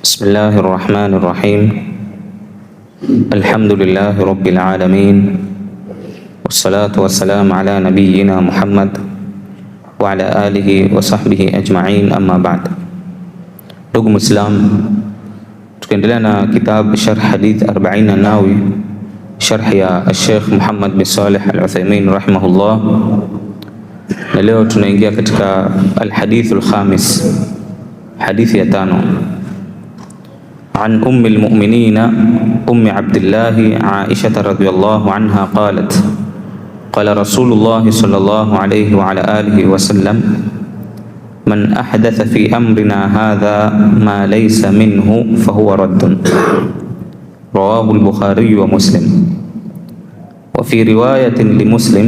بسم الله الرحمن الرحيم. الحمد لله رب العالمين، والصلاة والسلام على نبينا محمد وعلى آله وصحبه أجمعين، أما بعد. Ndugu Muislam, tukiendelea na kitabu Sharh Hadith 40 An-Nawawi, sharh ya Sheikh Muhammad bin Salih Al-Uthaymeen rahimahullah, na leo tunaingia katika al-hadith al-khamis, hadithi ya tano. An ummi al-mu'minina ummi Abdillah Aisha radhiyallahu anha qalat qala Rasulullah sallallahu alayhi wa ala alihi wa sallam man ahdatha fi amrina hadha ma laysa minhu fahuwa raddun. Rawahu al-Bukhari wa Muslim. Wa fi riwayatin li Muslim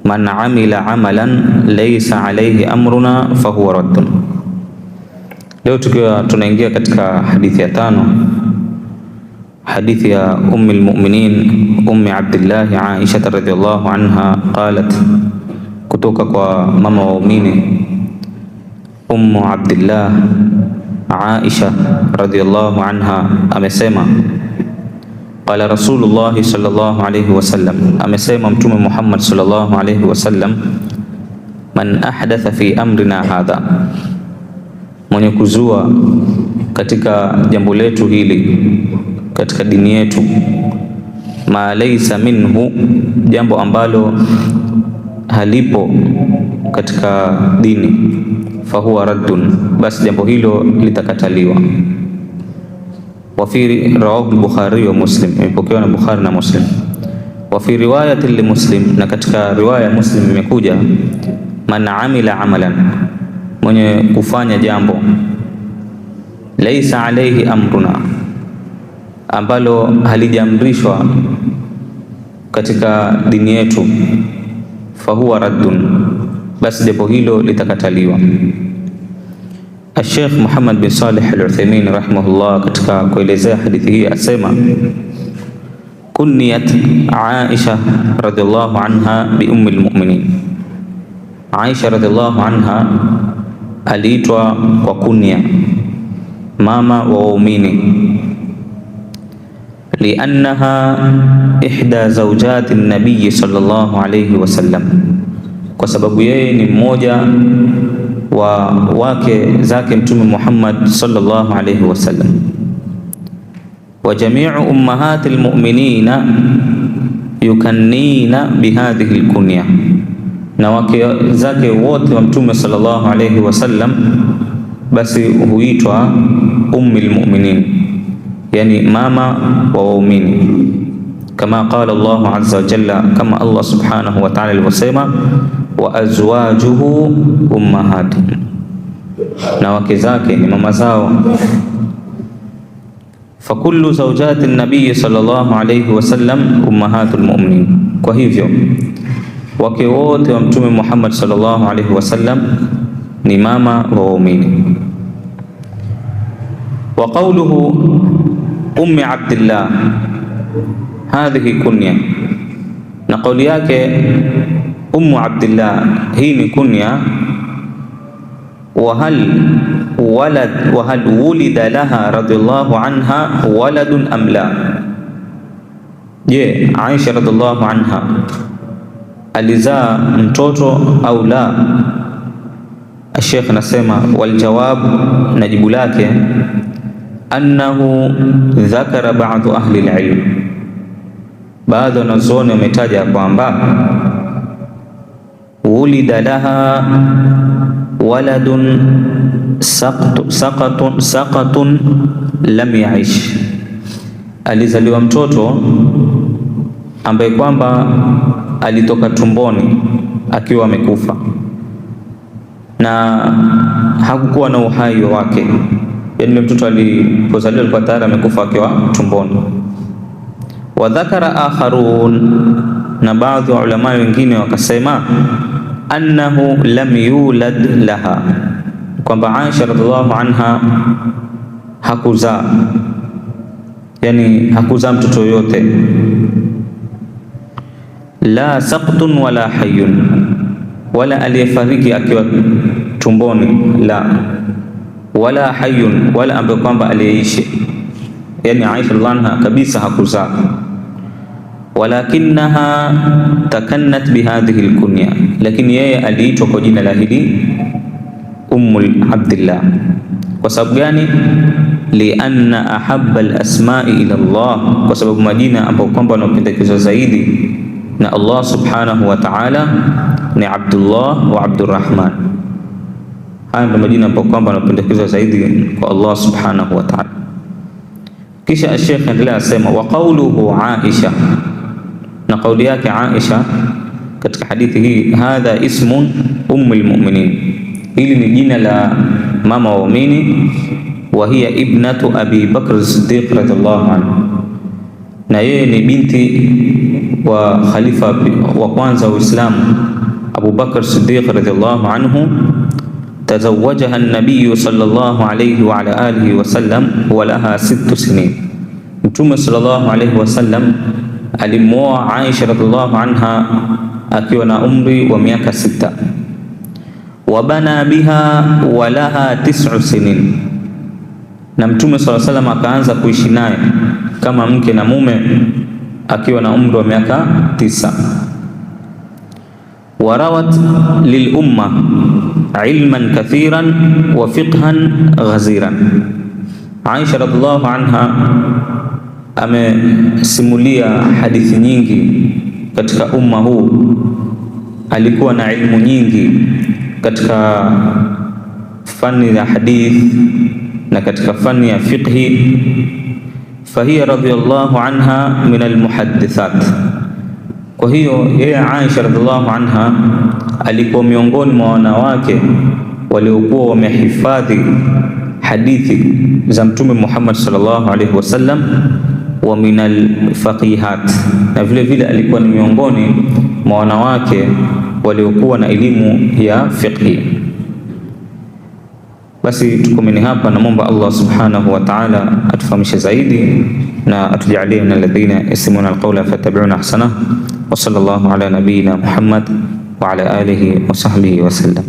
man amila amalan laysa alayhi amruna fahuwa raddun. Leo tukiwa tunaingia katika hadithi ya tano, hadithi ya ummi al-mu'minin ummi Abdillah Aisha radhiyallahu anha qalat, kutoka kwa mama wa waumini ummu Abdillah Aisha radhiyallahu anha amesema, qala Rasulullah sallallahu alayhi wasallam, amesema Mtume Muhammad sallallahu alayhi wasallam, man ahdatha fi amrina hadha, mwenye kuzua katika jambo letu hili, katika dini yetu, ma laysa minhu, jambo ambalo halipo katika dini, fahuwa raddun, basi jambo hilo litakataliwa. Wa fi rawahu al-Bukhari wa Muslim, imepokewa na Bukhari na Muslim. Wa fi riwayati li Muslim, na katika riwaya ya Muslim imekuja man amila amalan, mwenye kufanya jambo, laisa alayhi amruna, ambalo halijamrishwa katika dini yetu, fahuwa raddun, basi jambo hilo litakataliwa. Sheikh Muhammad bin Salih Al-Uthaymeen rahimahullah katika kuelezea hadithi hii asema, kunniyat Aisha radhiallahu anha bi ummi al-mu'minin, Aisha radhiallahu anha aliitwa kwa kunya mama wa waumini, liannaha ihda zawjati an-nabiy sallallahu alayhi wasallam, kwa sababu yeye ni mmoja wa wake zake Mtume Muhammad sallallahu alayhi wasallam. Wa jami'u ummahati al-mu'minina yukannina bihadhihi al-kunya, na wake zake wote wa Mtume sallallahu alayhi wasallam basi huitwa ummi al-mu'minin, yani mama wa waumini, kama qala Allahu azza wa jalla, kama Allah subhanahu wa ta'ala alivyosema, wa azwajuhu ummahatuhum, na wake zake ni mama zao. Fa kullu zawjati an-nabiy sallallahu alayhi wasallam ummahatul mu'minin, kwa hivyo wake wote wa Mtume Muhammad sallallahu alayhi wasallam ni mama wa waumini. Wa qawluhu ummi Abdillah hadhihi kunya, na kauli yake ummu Abdillah, hii ni kunya. Wa hal wulida laha radhiyallahu anha waladun am la, je, Aisha radhiyallahu anha alizaa mtoto au la? Sheikh anasema wal jawab, na jibu lake, annahu dhakara ba'du ahli al-ilm, baadhi ya wanazuoni wametaja kwamba wulida laha waladun saqatun lam yaish, alizaliwa mtoto ambaye kwamba alitoka tumboni akiwa amekufa na hakukuwa na uhai wake, yani mtoto alipozaliwa alikuwa tayari amekufa akiwa tumboni. Wa dhakara akharun, na baadhi ya ulama wengine wakasema annahu lam yulad laha, kwamba Aisha radhiallahu anha hakuzaa, yani hakuzaa mtoto yoyote, la saqtun wala hayyun, wala aliyefariki akiwa tumboni, la wala hayyun, wala ambaye kwamba aliyeishi, yani Aisha radhiallahu anha kabisa hakuzaa. Walakinaha takannat bihadhihi alkunya, lakini yeye aliitwa kwa jina la hili Ummul Abdillah. Kwa sababu gani? Lianna ahabba alasma'i ila Allah, kwa sababu majina ambayo kwamba yanapendekezwa zaidi na Allah subhanahu wa ta'ala ni Abdullah wa Abdurrahman. Haya ndio majina ambayo kwamba yanapendekezwa zaidi kwa Allah subhanahu wa ta'ala. Kisha Sheikh endelea asema, wa qawluhu Aisha, na kauli yake Aisha katika hadithi hii, hadha ismun ummul mu'minin, hili ni jina la mama wa waumini, wa hiya ibnatu Abi Bakr as-Siddiq radhiyallahu anhu, na yeye ni binti wa khalifa wa kwanza wa Uislamu Abu Bakr as-Siddiq radhiyallahu anhu. Tazawajaha an-nabiy sallallahu alayhi wa ala alihi wa sallam wa laha 6 sinin, Mtume sallallahu alayhi wa sallam alimwoa Aisha radhiyallahu anha akiwa na umri wa miaka 6. Wabana biha wa laha 9 sinin, na Mtume sallallahu alayhi wa sallam akaanza kuishi naye kama mke na mume akiwa na umri wa miaka 9. Warawat lil umma ilman kathiran wa fiqhan ghaziran, Aisha radhiallahu anha amesimulia hadithi nyingi katika umma huu, alikuwa na ilmu nyingi katika fani ya hadith na katika fani ya fiqhi. Fahiya radhiyallahu anha min almuhaddithat, kwa hiyo yeye Aisha radhiallahu anha alikuwa miongoni mwa wanawake waliokuwa wamehifadhi hadithi za Mtume Muhammad sallallahu alaihi wasallam, wa min alfaqihat, na vile vile alikuwa ni miongoni mwa wanawake waliokuwa na elimu ya fiqhi. Basi tukomeni hapa, na muomba Allah subhanahu wa ta'ala atufahamishe zaidi na atujalie min alladhina yasma'una alqawla fayattabi'una ahsana. Wa sallallahu ala nabiyyina Muhammad wa ala alihi wa sahbihi wa sallam.